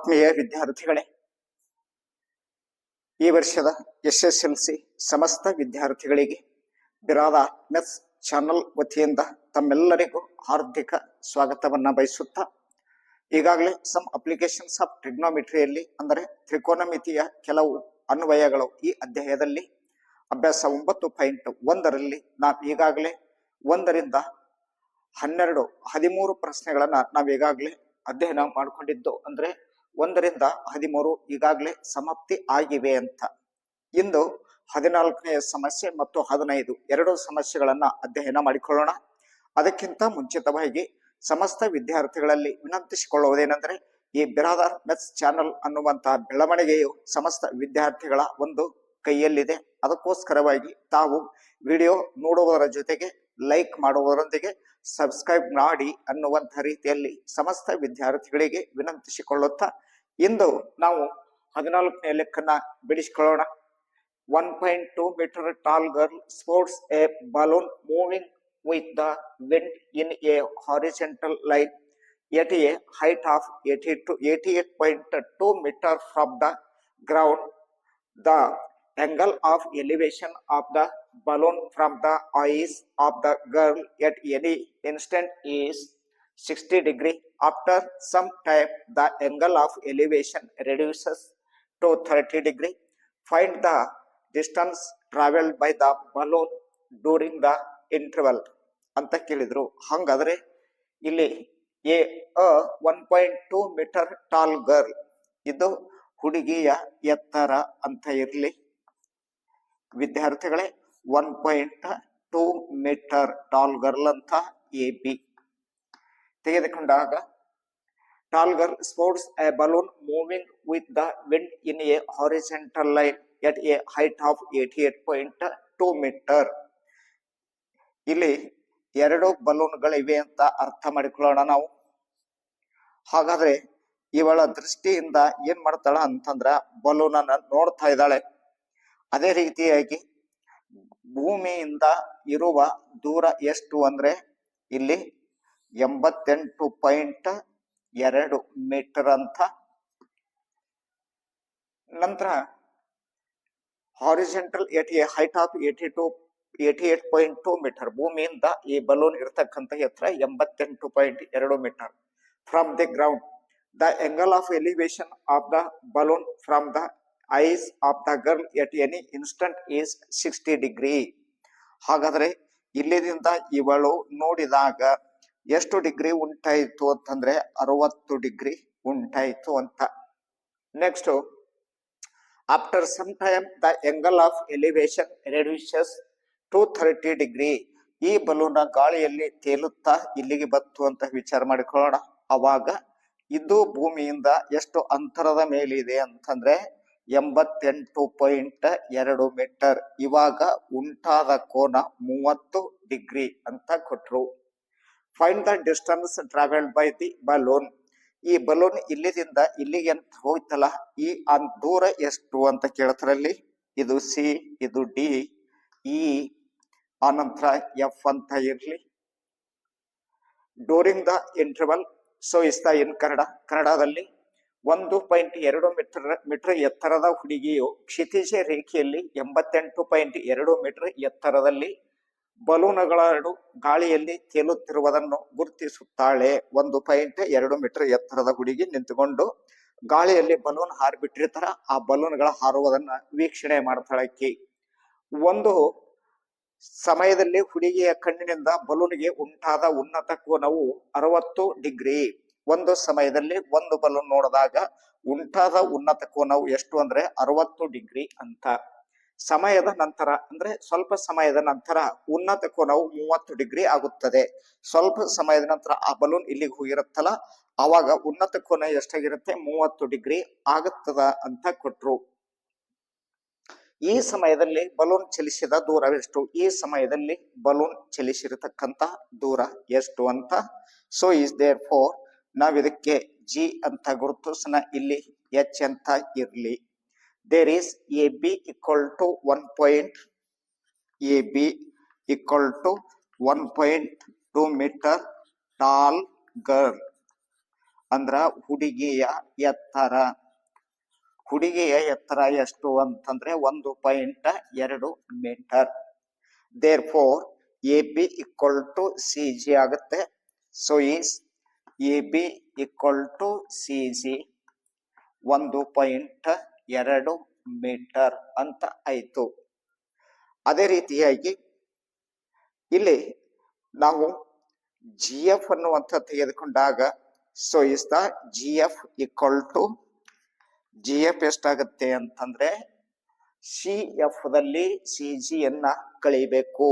ಆತ್ಮೀಯ ವಿದ್ಯಾರ್ಥಿಗಳೇ, ಈ ವರ್ಷದ SSLC ಸಮಸ್ತ ವಿದ್ಯಾರ್ಥಿಗಳಿಗೆ ಬಿರಾದಾರ್ ಮೆಥ್ಸ್ ಚಾನಲ್ ವತಿಯಿಂದ ತಮ್ಮೆಲ್ಲರಿಗೂ ಹಾರ್ದಿಕ ಸ್ವಾಗತವನ್ನ ಬಯಸುತ್ತಾ, ಈಗಾಗಲೇ ಸಮ್ ಅಪ್ಲಿಕೇಶನ್ಸ್ ಆಫ್ ಟ್ರಿಗ್ನೋಮೆಟ್ರಿಯಲ್ಲಿ ಅಂದರೆ ತ್ರಿಕೋನಮಿತಿಯ ಕೆಲವು ಅನ್ವಯಗಳು ಈ ಅಧ್ಯಾಯದಲ್ಲಿ ಅಭ್ಯಾಸ 9.1ರಲ್ಲಿ ನಾವು ಈಗಾಗಲೇ 1ರಿಂದ 12 13 ಪ್ರಶ್ನೆಗಳನ್ನ ನಾವು ಈಗಾಗಲೇ ಅಧ್ಯಯನ ಮಾಡಿಕೊಂಡಿದ್ದು, ಅಂದ್ರೆ 1ರಿಂದ 13 ಈಗಾಗಲೇ ಸಮಾಪ್ತಿ ಆಗಿವೆ ಅಂತ. ಇಂದು 14ನೇ ಸಮಸ್ಯೆ ಮತ್ತು 15 ಎರಡು ಸಮಸ್ಯೆಗಳನ್ನ ಅಧ್ಯಯನ ಮಾಡಿಕೊಳ್ಳೋಣ. ಅದಕ್ಕಿಂತ ಮುಂಚಿತವಾಗಿ ಸಮಸ್ತ ವಿದ್ಯಾರ್ಥಿಗಳಲ್ಲಿ ವಿನಂತಿಸಿಕೊಳ್ಳುವುದೇನೆಂದ್ರೆ, ಈ ಬಿರಾದಾರ್ ಮೆಥ್ಸ್ ಚಾನಲ್ ಅನ್ನುವಂತಹ ಬೆಳವಣಿಗೆಯು ಸಮಸ್ತ ವಿದ್ಯಾರ್ಥಿಗಳ ಒಂದು ಕೈಯಲ್ಲಿದೆ. ಅದಕ್ಕೋಸ್ಕರವಾಗಿ ತಾವು ವಿಡಿಯೋ ನೋಡುವುದರ ಜೊತೆಗೆ ಲೈಕ್ ಮಾಡುವುದರೊಂದಿಗೆ ಸಬ್ಸ್ಕ್ರೈಬ್ ಮಾಡಿ ಅನ್ನುವಂಥ ರೀತಿಯಲ್ಲಿ ಸಮಸ್ತ ವಿದ್ಯಾರ್ಥಿಗಳಿಗೆ ವಿನಂತಿಸಿಕೊಳ್ಳುತ್ತಾ, ಇಂದು ನಾವು 14ನೇ ಲೆಕ್ಕನ್ನ ಬಿಡಿಸಿಕೊಳ್ಳೋಣ. 1.2 meter tall girl sports a balloon moving with the wind in a horizontal line at a height of 80 to 88.2 meter from the ground. The angle of elevation of the balloon from the eyes of the girl at any instant is 60 degree. After some time, the angle of elevation reduces to 30 degree. Find the distance traveled by the balloon during the interval ಅಂತ ಕೇಳಿದ್ರು. ಹಂಗಾದ್ರೆ ಇಲ್ಲಿ A 1.2 meter tall girl, ಇದು ಹುಡುಗಿಯ ಎತ್ತರ ಅಂತ ಇರಲಿ ವಿದ್ಯಾರ್ಥಿಗಳೇ. 1.2 meter tall girl ಅಂತ ಎ ಬಿ ತೆಗೆದುಕೊಂಡಾಗ, tall girl sports A balloon moving with the wind in a horizontal line at a height of 88.2 meter. ಇಲ್ಲಿ ಎರಡು ಬಲೂನ್ಗಳಿವೆ ಅಂತ ಅರ್ಥ ಮಾಡಿಕೊಳ್ಳೋಣ ನಾವು. ಹಾಗಾದ್ರೆ ಇವಳ ದೃಷ್ಟಿಯಿಂದ ಏನ್ ಮಾಡ್ತಾಳ ಅಂತಂದ್ರ ಬಲೂನ್ ಅನ್ನ ನೋಡ್ತಾ ಇದ್ದಾಳೆ. ಅದೇ ರೀತಿಯಾಗಿ ಭೂಮಿಯಿಂದ ಇರುವ ದೂರ ಎಷ್ಟು ಅಂದ್ರೆ ಇಲ್ಲಿ 88.2 ಮೀಟರ್ ಅಂತ. ನಂತರ horizontal at a height of 88.2 meter, ಭೂಮಿಯಿಂದ ಈ ಬಲೂನ್ ಇರತಕ್ಕಂತ ಎತ್ತರ 88.2 meter. From the ground, the angle of elevation of the balloon from the eyes of the girl at any instant is 60 degree. ಹಾಗಾದ್ರೆ ಇಲ್ಲಿದಿಂದ ಇವಳು ನೋಡಿದಾಗ ಎಷ್ಟು ಡಿಗ್ರಿ ಉಂಟಾಯಿತು ಅಂತಂದ್ರೆ 60 ಡಿಗ್ರಿ ಉಂಟಾಯಿತು ಅಂತ. Next, after some time the angle of elevation reduces to 30 degree. ಈ ಬಲೂನ್ ಗಾಳಿಯಲ್ಲಿ ತೇಲುತ್ತಾ ಇಲ್ಲಿಗೆ ಬತ್ತು ಅಂತ ವಿಚಾರ ಮಾಡಿಕೊಳ್ಳೋಣ. ಅವಾಗ ಇದು ಭೂಮಿಯಿಂದ ಎಷ್ಟು ಅಂತರದ ಮೇಲಿದೆ ಅಂತಂದ್ರೆ 88.2 ಮೀಟರ್. ಇವಾಗ ಉಂಟಾದ ಕೋನ 30 ಡಿಗ್ರಿ ಅಂತ ಕೊಟ್ರು. Find the distance travelled by the balloon. ಈ ಬಲೂನ್ ಇಲ್ಲಿದಿಂದ ಇಲ್ಲಿಗೆ ಅಂತ ಹೋಯ್ತಲ್ಲ, ಈ ದೂರ ಎಷ್ಟು ಅಂತ ಕೇಳ್ತಾರಲ್ಲಿ, ಇದು ಸಿ, ಇದು ಡಿ, ಇ, ಆನಂತರ ಎಫ್ ಅಂತ ಇರ್ಲಿ. During the interval, so is the in ಕನ್ನಡದಲ್ಲಿ 1.2 ಮೀಟರ್ ಎತ್ತರದ ಹುಡುಗಿಯು ಕ್ಷಿತಿಜ ರೇಖೆಯಲ್ಲಿ 88.2 ಮೀಟರ್ ಎತ್ತರದಲ್ಲಿ ಬಲೂನ್ಗಳು ಗಾಳಿಯಲ್ಲಿ ತೇಲುತ್ತಿರುವುದನ್ನು ಗುರುತಿಸುತ್ತಾಳೆ. 1.2 ಮೀಟರ್ ಎತ್ತರದ ಹುಡುಗಿ ನಿಂತುಕೊಂಡು ಗಾಳಿಯಲ್ಲಿ ಬಲೂನ್ ಹಾರಿಬಿಟ್ಟಿರ್ತಾರ, ಆ ಬಲೂನ್ಗಳ ಹಾರುವುದನ್ನ ವೀಕ್ಷಣೆ ಮಾಡ್ತಾಳಕ್ಕಿ. ಒಂದು ಸಮಯದಲ್ಲಿ ಹುಡುಗಿಯ ಕಣ್ಣಿನಿಂದ ಬಲೂನ್ಗೆ ಉಂಟಾದ ಉನ್ನತ ಕೋನವು 60 ಡಿಗ್ರಿ. ಒಂದು ಸಮಯದಲ್ಲಿ ಒಂದು ಬಲೂನ್ ನೋಡಿದಾಗ ಉಂಟಾದ ಉನ್ನತ ಕೋನವು ಎಷ್ಟು ಅಂದ್ರೆ 60 ಡಿಗ್ರಿ ಅಂತ. ಸಮಯದ ನಂತರ ಅಂದ್ರೆ ಸ್ವಲ್ಪ ಸಮಯದ ನಂತರ ಉನ್ನತ ಕೋನವು 30 ಡಿಗ್ರಿ ಆಗುತ್ತದೆ. ಸ್ವಲ್ಪ ಸಮಯದ ನಂತರ ಆ ಬಲೂನ್ ಇಲ್ಲಿಗೆ ಹೋಗಿರುತ್ತಲ್ಲ, ಆವಾಗ ಉನ್ನತ ಕೋನ ಎಷ್ಟಾಗಿರುತ್ತೆ, 30 ಡಿಗ್ರಿ ಆಗುತ್ತದ ಅಂತ ಕೊಟ್ರು. ಈ ಸಮಯದಲ್ಲಿ ಬಲೂನ್ ಚಲಿಸಿದ ದೂರ ಎಷ್ಟು, ಈ ಸಮಯದಲ್ಲಿ ಬಲೂನ್ ಚಲಿಸಿರತಕ್ಕಂತ ದೂರ ಎಷ್ಟು ಅಂತ. ಸೊ ಇಸ್ ದೇರ್ ಫೋರ್, ನಾವ್ ಇದಕ್ಕೆ ಜಿ ಅಂತ ಗುರುತಿಸೋಣ, ಇಲ್ಲಿ ಎಚ್ ಅಂತ ಇರ್ಲಿ. There is A B equal to 1.2 metre tall girl. ಅಂದ್ರ ಹುಡುಗಿಯ ಎತ್ತರ. ಹುಡುಗಿಯ ಎತ್ತರ ಎಷ್ಟು ಅಂತಂದ್ರೆ 1.2 metre. Therefore A B equal to C G ಆಗುತ್ತೆ. So is A B equal to C G 1.2 metre ಅಂತ ಆಯ್ತು. ಅದೇ ರೀತಿಯಾಗಿ ಇಲ್ಲಿ ನಾವು ಜಿ ಎಫ್ ಅನ್ನುವಂಥ ತೆಗೆದುಕೊಂಡಾಗ so is the G F equal to G F ಎಷ್ಟಾಗುತ್ತೆ ಅಂತಂದ್ರೆ ಸಿ ಎಫ್ ದಲ್ಲಿ ಸಿ ಜಿ ಯನ್ನ ಕಳಿಬೇಕು.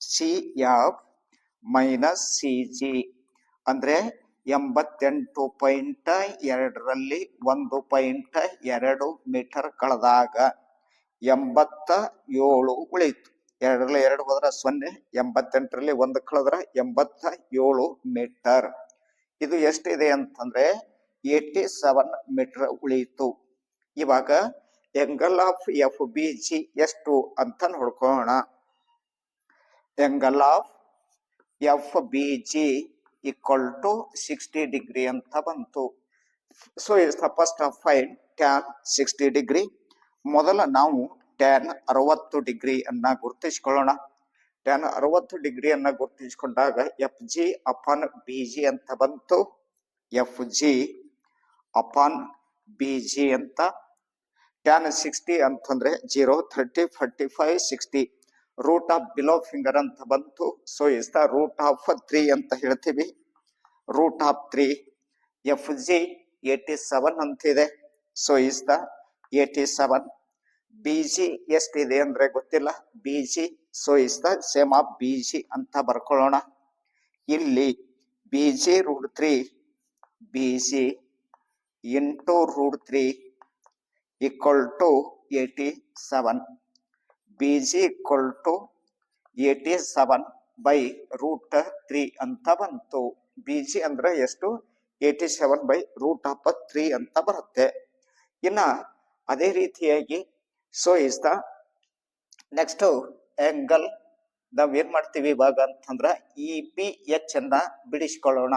C F minus C G ಅಂದ್ರೆ 88.2ರಲ್ಲಿ 1.2 ಮೀಟರ್ ಕಳೆದಾಗ 87 ಉಳಿತು. 2ರಲ್ಲಿ 2 ಹೋದ್ರೆ 0, 88ರಲ್ಲಿ 1 ಕಳೆದ್ರೆ 87 ಮೀಟರ್. ಇದು ಎಷ್ಟಿದೆ ಅಂತಂದ್ರೆ 87 ಮೀಟರ್ ಉಳಿಯಿತು. ಇವಾಗ angle of F B G ಎಷ್ಟು ಅಂತ ನೋಡ್ಕೋಣ. Angle of F B G equal to 60 degree ಅಂತ ಬಂತು. So is the first of fine tan 60 degree. ಮೊದಲ ನಾವು ಟ್ಯಾನ್ 60 ಡಿಗ್ರಿ ಅನ್ನ ಗುರುತಿಸಿಕೊಳ್ಳೋಣ. ಟ್ಯಾನ್ 60 ಡಿಗ್ರಿ ಅನ್ನ ಗುರುತಿಸಿಕೊಂಡಾಗ F G upon B G ಅಂತ ಬಂತು. F G upon B G ಅಂತ. ಟ್ಯಾನ್ 60 ಅಂತಂದ್ರೆ 0, 30, 45, 60 ರೂಟ್ ಆಫ್ ಬಿಲೋ ಫಿಂಗರ್ ಅಂತ ಬಂತು. So is the root of 3 ಅಂತ ಹೇಳ್ತೀವಿ. ರೂಟ್ ಆಫ್ 3 ಎಫ್ ಜಿ 87 ಅಂತಿದೆ. So is the 87. B G ಎಷ್ಟಿದೆ ಅಂದ್ರೆ ಗೊತ್ತಿಲ್ಲ. B G so is the same of B G ಅಂತ ಬರ್ಕೊಳ್ಳೋಣ. ಇಲ್ಲಿ B G root 3 B G into root 3 equal to 87. B G equal to 87 by root 3 ಅಂತ ಬಂತು. B G ಅಂದ್ರೆ ಎಷ್ಟು? 87 ಬೈ ರೂಟ್ ಆಫ್ 3 ಅಂತ ಬರುತ್ತೆ. ಇನ್ನ ಅದೇ ರೀತಿಯಾಗಿ so is the next angle ನಾವ್ ಏನ್ ಮಾಡ್ತೀವಿ ಇವಾಗ ಅಂತಂದ್ರ ಇ ಬಿ ಎಚ್ ಅನ್ನ ಬಿಡಿಸ್ಕೊಳ್ಳೋಣ.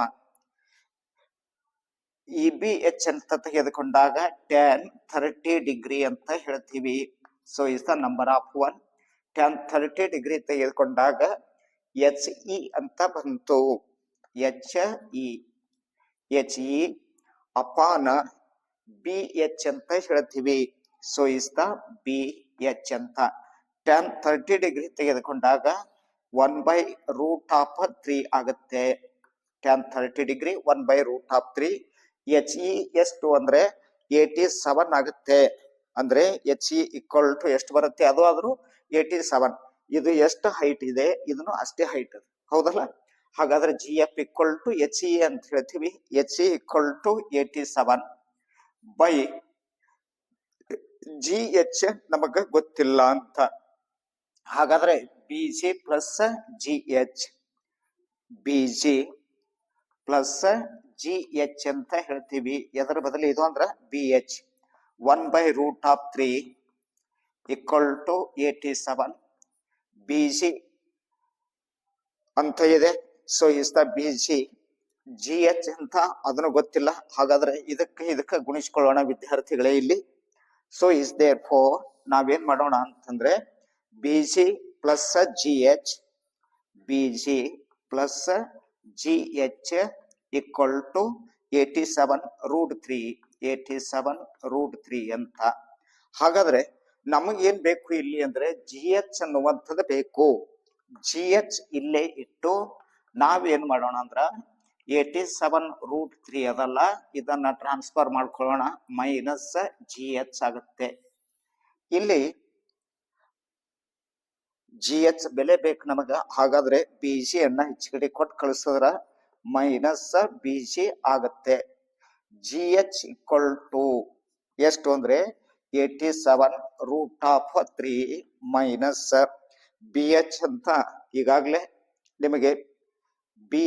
ಇ ಬಿ ಎಚ್ ಅಂತ ತೆಗೆದುಕೊಂಡಾಗ ಟ್ಯಾನ್ 30 ಡಿಗ್ರಿ ಅಂತ ಹೇಳ್ತೀವಿ. So is the number of 1. Tan 30 degree ತೆಗೆದುಕೊಂಡಾಗ ಎಚ್ ಇ ಅಂತ ಬಂತು. ಎಚ್ ಇ ಅಪಾನ ಬಿ ಎಚ್ ಅಂತ ಹೇಳ್ತೀವಿ. So is the B H ಅಂತ. ಟ್ಯಾನ್ 30 ಡಿಗ್ರಿ ತೆಗೆದುಕೊಂಡಾಗ 1/√3 ಆಗುತ್ತೆ. Tan 30 degree 1/√3. ಎಚ್ ಇ ಎಷ್ಟು ಅಂದ್ರೆ 87 ಆಗುತ್ತೆ. ಅಂದ್ರೆ ಎಚ್ ಇ ಈಕ್ವಲ್ ಟು ಎಷ್ಟು ಬರುತ್ತೆ? ಅದು ಆದ್ರೂ 87. ಇದು ಎಷ್ಟು ಹೈಟ್ ಇದೆ, ಇದನ್ನು ಅಷ್ಟೇ ಹೈಟ್ ಅದು, ಹೌದಲ್ಲ? ಹಾಗಾದ್ರೆ G F equal to H E ಅಂತ ಹೇಳ್ತೀವಿ. H E equal to 87 by G H ನಮಗ ಗೊತ್ತಿಲ್ಲ ಅಂತ. ಹಾಗಾದ್ರೆ B G plus G H, B G plus G H ಅಂತ ಹೇಳ್ತೀವಿ. ಎದರ ಬದಲು ಇದು ಅಂದ್ರ B H 1/√3 equal to 87 B G ಅಂತ ಇದೆ. So is the B G. G H ಅಂತ ಅದನ್ನು ಗೊತ್ತಿಲ್ಲ. ಹಾಗಾದ್ರೆ ಇದಕ್ಕೆ ಗುಣಿಸ್ಕೊಳ್ಳೋಣ ವಿದ್ಯಾರ್ಥಿಗಳೇ ಇಲ್ಲಿ. ಸೊ ಇಸ್ ದೇರ್ ಫೋರ್ ನಾವೇನ್ ಮಾಡೋಣ ಅಂತಂದ್ರೆ B G plus G H, B G plus G H equal to 87√3, 87√3 ಅಂತ. ಹಾಗಾದ್ರೆ ನಮಗೇನ್ ಬೇಕು ಇಲ್ಲಿ ಅಂದ್ರೆ ಜಿ ಎಚ್ ಅನ್ನುವಂಥದ್ದು ಬೇಕು. ಜಿ ಎಚ್ ಇಲ್ಲೇ ಇಟ್ಟು ನಾವೇನ್ ಮಾಡೋಣ ಅಂದ್ರ 87√3 ಅದಲ್ಲ, ಇದನ್ನ ಟ್ರಾನ್ಸ್ಫರ್ ಮಾಡ್ಕೊಳ್ಳೋಣ. ಮೈನಸ್ ಜಿ ಎಚ್ ಆಗುತ್ತೆ. ಇಲ್ಲಿ ಜಿ ಎಚ್ ಬೆಲೆ ಬೇಕು ನಮಗ. ಹಾಗಾದ್ರೆ ಬಿ ಜಿ ಅನ್ನ ಹೆಚ್ಚು ಕಡೆ ಕೊಟ್ಟು ಕಳಿಸಿದ್ರ ಮೈನಸ್ ಬಿ ಜಿ ಆಗತ್ತೆ. ಜಿ ಎಚ್ ಈಕ್ವಲ್ ಟು ಎಷ್ಟು ಅಂದ್ರೆ 87√3 ಮೈನಸ್ ಬಿ ಎಚ್ ಅಂತ ಈಗಾಗಲೇ ನಿಮಗೆ ಬಿ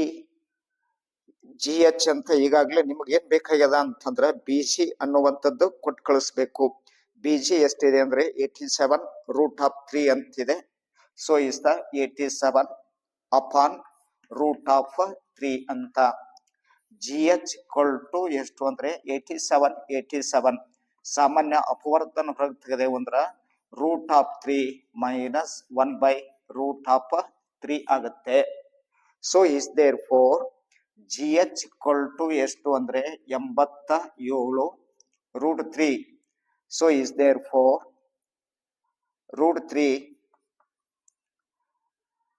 ಜಿ ಎಚ್ ಅಂತ ಈಗಾಗಲೇ ನಿಮ್ಗೆ ಏನ್ ಬೇಕಾಗ್ಯದ ಅಂತಂದ್ರ ಬಿ ಜಿ ಅನ್ನುವಂಥದ್ದು ಕೊಟ್ಟು ಕಳಿಸ್ಬೇಕು. ಬಿ ಜಿ ಎಷ್ಟಿದೆ ಅಂದ್ರೆ 87√3 ಅಂತಿದೆ. ಸೊ ಇಸ್ ದ 87 ಅಪಾನ್ √3 ಅಂತ. GH equal to ಎಷ್ಟು ಅಂದ್ರೆ 87 ಸಾಮಾನ್ಯ ಅಪವರ್ತನ ಹೊರಗೆ ತೆಗೆದೇವು ಅಂದ್ರ √3 ಮೈನಸ್ 1/√3 ಆಗುತ್ತೆ. So is therefore GH equal to ಎಷ್ಟು ಅಂದ್ರೆ 87 √3. So is therefore √3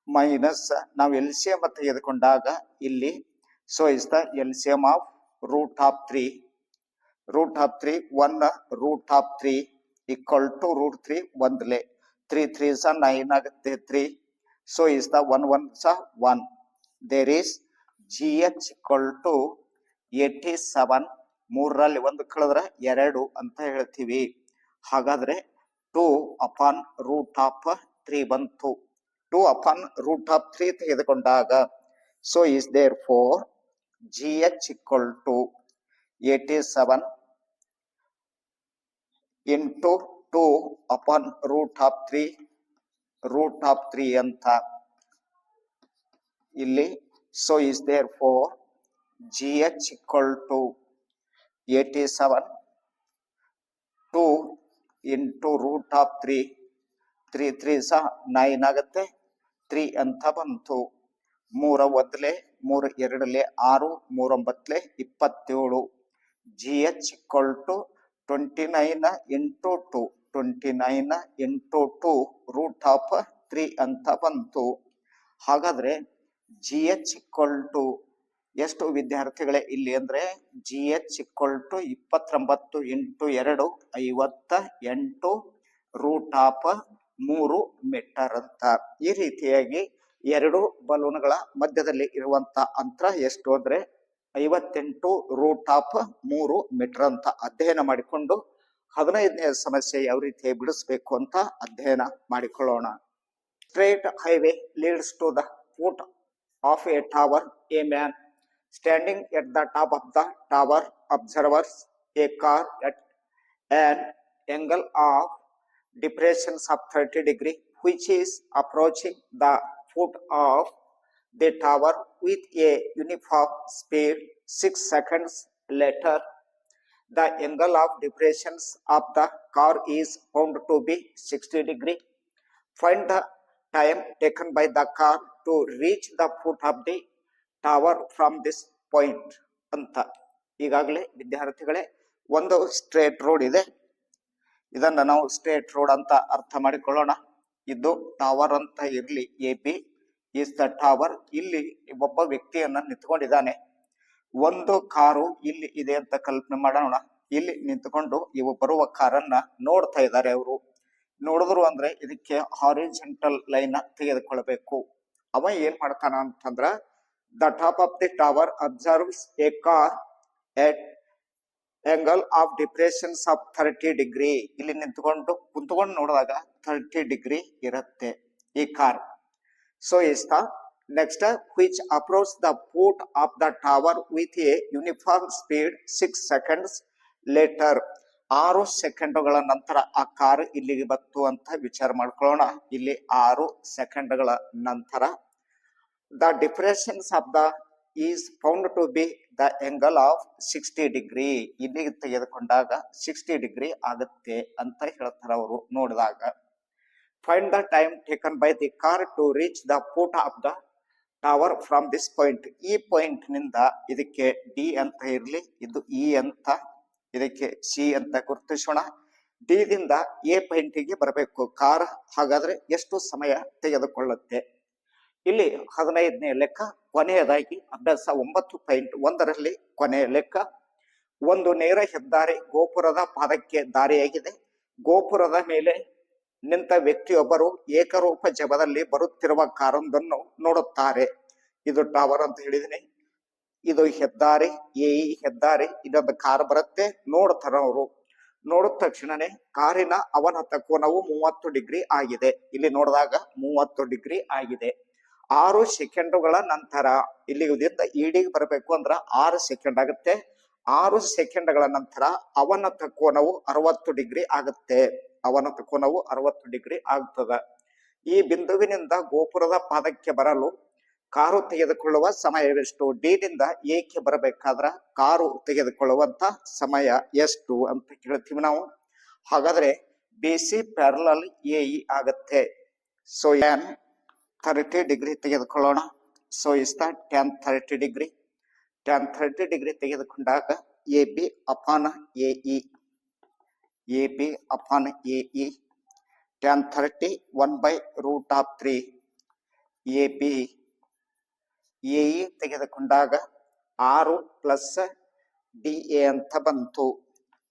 minus ನಾವು LCM ತೆಗೆದುಕೊಂಡಾಗ ಇಲ್ಲಿ so is the LCM of √3 √3 1 √3 equal to √3 ಒಂದ್ಲೆ 3 3s 9 ಆಗುತ್ತೆ 3. So is the 1 1s 1. There is GH equal to 87 ಮೂರರಲ್ಲಿ ಒಂದು ಕಳೆದ್ರೆ 2 ಅಂತ ಹೇಳ್ತೀವಿ. ಹಾಗಾದ್ರೆ 2/√3 ಬಂತು. 2/√3 ತೆಗೆದುಕೊಂಡಾಗ so is therefore GH equal to 87 into 2/√3 ಅಂತ ಇಲ್ಲಿ. So is therefore GH equal to 87 2 into √3 3 3s 9 ಆಗುತ್ತೆ 3 ಅಂತ ಬಂತು. 3 1 3 2 6 3 9 27. GH equal to 29 into 2 29 into 2 √3 ಅಂತ ಬಂತು. ಹಾಗಾದ್ರೆ GH equal to ಎಷ್ಟು ವಿದ್ಯಾರ್ಥಿಗಳೇ ಇಲ್ಲಿ ಅಂದ್ರೆ GH equal to 29 into 2 58 √3 metre ಅಂತ. ಈ ರೀತಿಯಾಗಿ ಎರಡು ಬಲೂನ್ಗಳ ಮಧ್ಯದಲ್ಲಿ ಇರುವಂತ ಅಂತರ ಎಷ್ಟು ಅಂದ್ರೆ 58 √3 ಮೀಟರ್ ಅಂತ ಅಧ್ಯಯನ ಮಾಡಿಕೊಂಡು 15ನೇ ಸಮಸ್ಯೆ ಯಾವ ರೀತಿ ಬಿಡಿಸಬೇಕು ಅಂತ ಅಧ್ಯಯನ ಮಾಡಿಕೊಳ್ಳೋಣ. Straight highway leads to the foot of a tower. A man standing at the top of the tower observes a car at an angle of depressions of 30 degree which is approaching the foot of the tower with a uniform speed. 6 seconds later the angle of depressions of the car is found to be 60 degree. Find the time taken by the car to reach the foot of the tower from this point ಅಂತ. ಈಗಾಗಲೇ ವಿದ್ಯಾರ್ಥಿಗಳೇ ಒಂದು straight road ಇದೆ. ಇದನ್ನ ನಾವು straight road ಅಂತ ಅರ್ಥ ಮಾಡಿಕೊಳ್ಳೋಣ. ಇದು ಟವರ್ ಅಂತ ಇರ್ಲಿ. AP is the tower. ಇಲ್ಲಿ ಒಬ್ಬ ವ್ಯಕ್ತಿಯನ್ನ ನಿಂತ್ಕೊಂಡಿದ್ದಾನೆ. ಒಂದು ಕಾರು ಇಲ್ಲಿ ಇದೆ ಅಂತ ಕಲ್ಪನೆ ಮಾಡೋಣ. ಇಲ್ಲಿ ನಿಂತ್ಕೊಂಡು ಇವು ಬರುವ ಕಾರನ್ನ ನೋಡ್ತಾ ಇದ್ದಾರೆ. ಅವರು ನೋಡಿದ್ರು ಅಂದ್ರೆ ಇದಕ್ಕೆ ಹಾರಿಜೆಂಟಲ್ ಲೈನ್ ತೆಗೆದುಕೊಳ್ಬೇಕು. ಅವ ಏನ್ ಮಾಡ್ತಾನ ಅಂತಂದ್ರ the top of the tower observes a car at angle of depressions of 30 degree. ಇಲ್ಲಿ ಕುಂತ್ಕೊಂಡು ನೋಡಿದಾಗ 30 ಡಿಗ್ರಿ ಇರುತ್ತೆ ಈ car. So is the next which approach the foot of the tower with a uniform speed 6 seconds later. 6 ಸೆಕೆಂಡುಗಳ ನಂತರ ಆ car ಇಲ್ಲಿಗೆ ಬಂತು ಅಂತ ವಿಚಾರ ಮಾಡ್ಕೊಳ್ಳೋಣ. ಇಲ್ಲಿ 6 ಸೆಕೆಂಡ್ಗಳ ನಂತರ the depressions of the is found to be the angle of 60 degree. ಇಲ್ಲಿಗೆ ತೆಗೆದುಕೊಂಡಾಗ 60 ಡಿಗ್ರಿ ಆಗುತ್ತೆ ಅಂತ ಹೇಳ್ತಾರೆ ಅವರು ನೋಡಿದಾಗ. Find the time taken by the car to reach the foot of the tower from this point. ಈ ಪಾಯಿಂಟ್ ನಿಂದ ಇದಕ್ಕೆ D ಅಂತ ಇರಲಿ, ಇದು E ಅಂತ, ಇದಕ್ಕೆ C ಅಂತ ಗುರುತಿಸೋಣ. D ದಿಂದ A ಪಾಯಿಂಟಿಗೆ ಬರಬೇಕು ಕಾರ್. ಹಾಗಾದ್ರೆ ಎಷ್ಟು ಸಮಯ ತೆಗೆದುಕೊಳ್ಳುತ್ತೆ? ಇಲ್ಲಿ 15ನೇ ಲೆಕ್ಕ ಕೊನೆಯದಾಗಿ ಅಭ್ಯಾಸ 9.1ರಲ್ಲಿ ಕೊನೆಯ ಲೆಕ್ಕ. ಒಂದು ನೇರ ಹೆದ್ದಾರಿ ಗೋಪುರದ ಪಾದಕ್ಕೆ ದಾರಿಯಾಗಿದೆ. ಗೋಪುರದ ಮೇಲೆ ನಿಂತ ವ್ಯಕ್ತಿಯೊಬ್ಬರು ಏಕರೂಪ ಜಪದಲ್ಲಿ ಬರುತ್ತಿರುವ ಕಾರೊಂದನ್ನು ನೋಡುತ್ತಾರೆ. ಇದು ಟವರ್ ಅಂತ ಹೇಳಿದೀನಿ. ಇದು ಹೆದ್ದಾರಿ, ಹೆದ್ದಾರಿ. ಇದೊಂದು ಕಾರ್ ಬರುತ್ತೆ. ನೋಡ್ತಾರ ಅವರು. ನೋಡಿದ ತಕ್ಷಣನೇ ಕಾರಿನ ಅವನತ ಕೋನವು 30 ಡಿಗ್ರಿ ಆಗಿದೆ. ಇಲ್ಲಿ ನೋಡಿದಾಗ 30 ಡಿಗ್ರಿ ಆಗಿದೆ. 6 ಸೆಕೆಂಡುಗಳ ನಂತರ ಇಲ್ಲಿ ಇಡಿಗೆ ಬರಬೇಕು ಅಂದ್ರ 6 ಸೆಕೆಂಡ್ ಆಗುತ್ತೆ. 6 ಸೆಕೆಂಡ್ಗಳ ನಂತರ ಅವನತ ಕೋನವು 60 ಡಿಗ್ರಿ ಆಗುತ್ತೆ. ಅವನತ ಕೋನವು 60 ಡಿಗ್ರಿ ಆಗ್ತದ. ಈ ಬಿಂದುವಿನಿಂದ ಗೋಪುರದ ಪಾದಕ್ಕೆ ಬರಲು ಕಾರು ತೆಗೆದುಕೊಳ್ಳುವ ಸಮಯವೆಷ್ಟು? ಡಿ ನಿಂದ ಎಕ್ಕೆ ಬರಬೇಕಾದ್ರ ಕಾರು ತೆಗೆದುಕೊಳ್ಳುವಂತ ಸಮಯ ಎಷ್ಟು ಅಂತ ಕೇಳ್ತೀವಿ ನಾವು. ಹಾಗಾದ್ರೆ B C parallel A E ಆಗತ್ತೆ. ಸೊ ಟ್ಯಾನ್ 30 ಡಿಗ್ರಿ ತೆಗೆದುಕೊಳ್ಳೋಣ. ಸೊ ಇಷ್ಟ ಟ್ಯಾನ್ 30 ಡಿಗ್ರಿ. ಟ್ಯಾನ್ 30 ಡಿಗ್ರಿ ತೆಗೆದುಕೊಂಡಾಗ A B upon A E, A B upon A E. Tan 30 1/√3 A B A E ತೆಗೆದುಕೊಂಡಾಗ 6 ಪ್ಲಸ್ ಡಿ ಎ ಅಂತ ಬಂತು.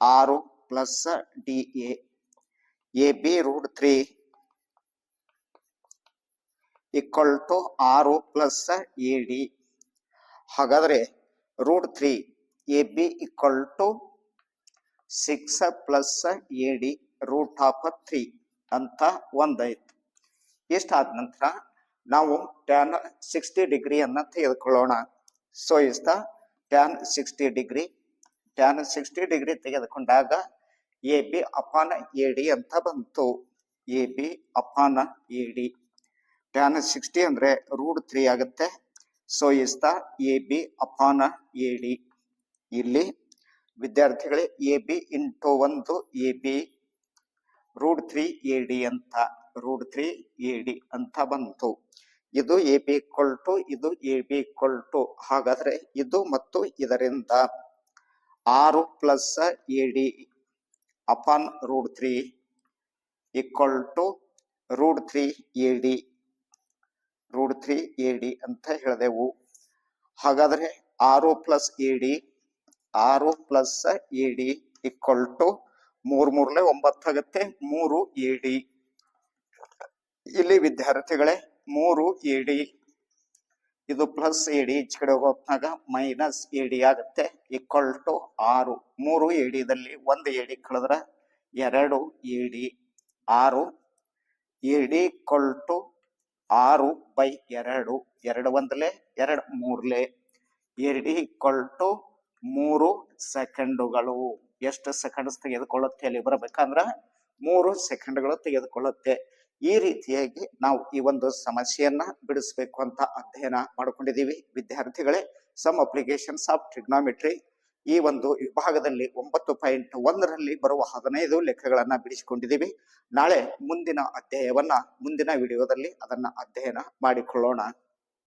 6 plus D A B √3 equal to 6 plus A D. ಹಾಗಾದ್ರೆ √3 A B equal to 6 plus A D √3 ಅಂತ ಒಂದಾಯ್ತು. ಇಷ್ಟಾದ ನಂತರ ನಾವು tan 60 ಡಿಗ್ರಿಯನ್ನ ತೆಗೆದುಕೊಳ್ಳೋಣ. So ಇಷ್ಟ tan 60 degree. Tan 60 degree ತೆಗೆದುಕೊಂಡಾಗ A B upon A D ಅಂತ ಬಂತು. A B upon A D. Tan 60 ಅಂದ್ರೆ √3 ಆಗುತ್ತೆ. ಸೊ ಇಷ್ಟ A B upon A D. ಇಲ್ಲಿ ವಿದ್ಯಾರ್ಥಿಗಳೇ A B into 1 A B √3 A D ಅಂತ √3 ಎ ಡಿ ಅಂತ ಬಂತು. ಇದು ಎ ಬಿ ಈಕ್ವಲ್ ಟು ಇದು ಎ ಬಿ ಈಕ್ವಲ್ ಟು. ಹಾಗಾದ್ರೆ ಇದು ಮತ್ತು ಇದರಿಂದ 6 plus A D upon √3 equal to √3 A D √3 A D ಅಂತ ಹೇಳಿದೆವು. ಹಾಗಾದ್ರೆ 6 plus A D 6 plus A D equal to 3 3 9 ಆಗುತ್ತೆ. 3 ಎ ಡಿ. ಇಲ್ಲಿ ವಿದ್ಯಾರ್ಥಿಗಳೇ 3 ಎ ಡಿ ಇದು ಪ್ಲಸ್ ಎ ಡಿ ಈಚೆ ಕಡೆ ಹೋಗೋತ್ನಾಗ ಮೈನಸ್ ಎ ಡಿ ಆಗುತ್ತೆ. Equal to 6. 3 ಎ ಡಿದಲ್ಲಿ 1 ಎ ಡಿ ಕಳೆದ್ರೆ 2 A D. 6 A D equal to 6/2. 2 1 2 3 A D equal to 3 ಸೆಕೆಂಡುಗಳು. ಎಷ್ಟು ಸೆಕೆಂಡ್ಸ್ ತೆಗೆದುಕೊಳ್ಳುತ್ತೆ ಅಲ್ಲಿ ಬರಬೇಕಂದ್ರ 3 ಸೆಕೆಂಡ್ಗಳು ತೆಗೆದುಕೊಳ್ಳುತ್ತೆ. ಈ ರೀತಿಯಾಗಿ ನಾವು ಈ ಒಂದು ಸಮಸ್ಯೆಯನ್ನ ಬಿಡಿಸಬೇಕು ಅಂತ ಅಧ್ಯಯನ ಮಾಡಿಕೊಂಡಿದ್ದೀವಿ ವಿದ್ಯಾರ್ಥಿಗಳೇ. ಸಮ್ ಅಪ್ಲಿಕೇಶನ್ಸ್ ಆಫ್ ಟ್ರಿಗ್ನಾಮೆಟ್ರಿ ಈ ಒಂದು ವಿಭಾಗದಲ್ಲಿ 9.1ರಲ್ಲಿ ಬರುವ 15 ಲೆಕ್ಕಗಳನ್ನ ಬಿಡಿಸಿಕೊಂಡಿದ್ದೀವಿ. ನಾಳೆ ಮುಂದಿನ ಅಧ್ಯಾಯವನ್ನ ಮುಂದಿನ ವಿಡಿಯೋದಲ್ಲಿ ಅದನ್ನ ಅಧ್ಯಯನ ಮಾಡಿಕೊಳ್ಳೋಣ.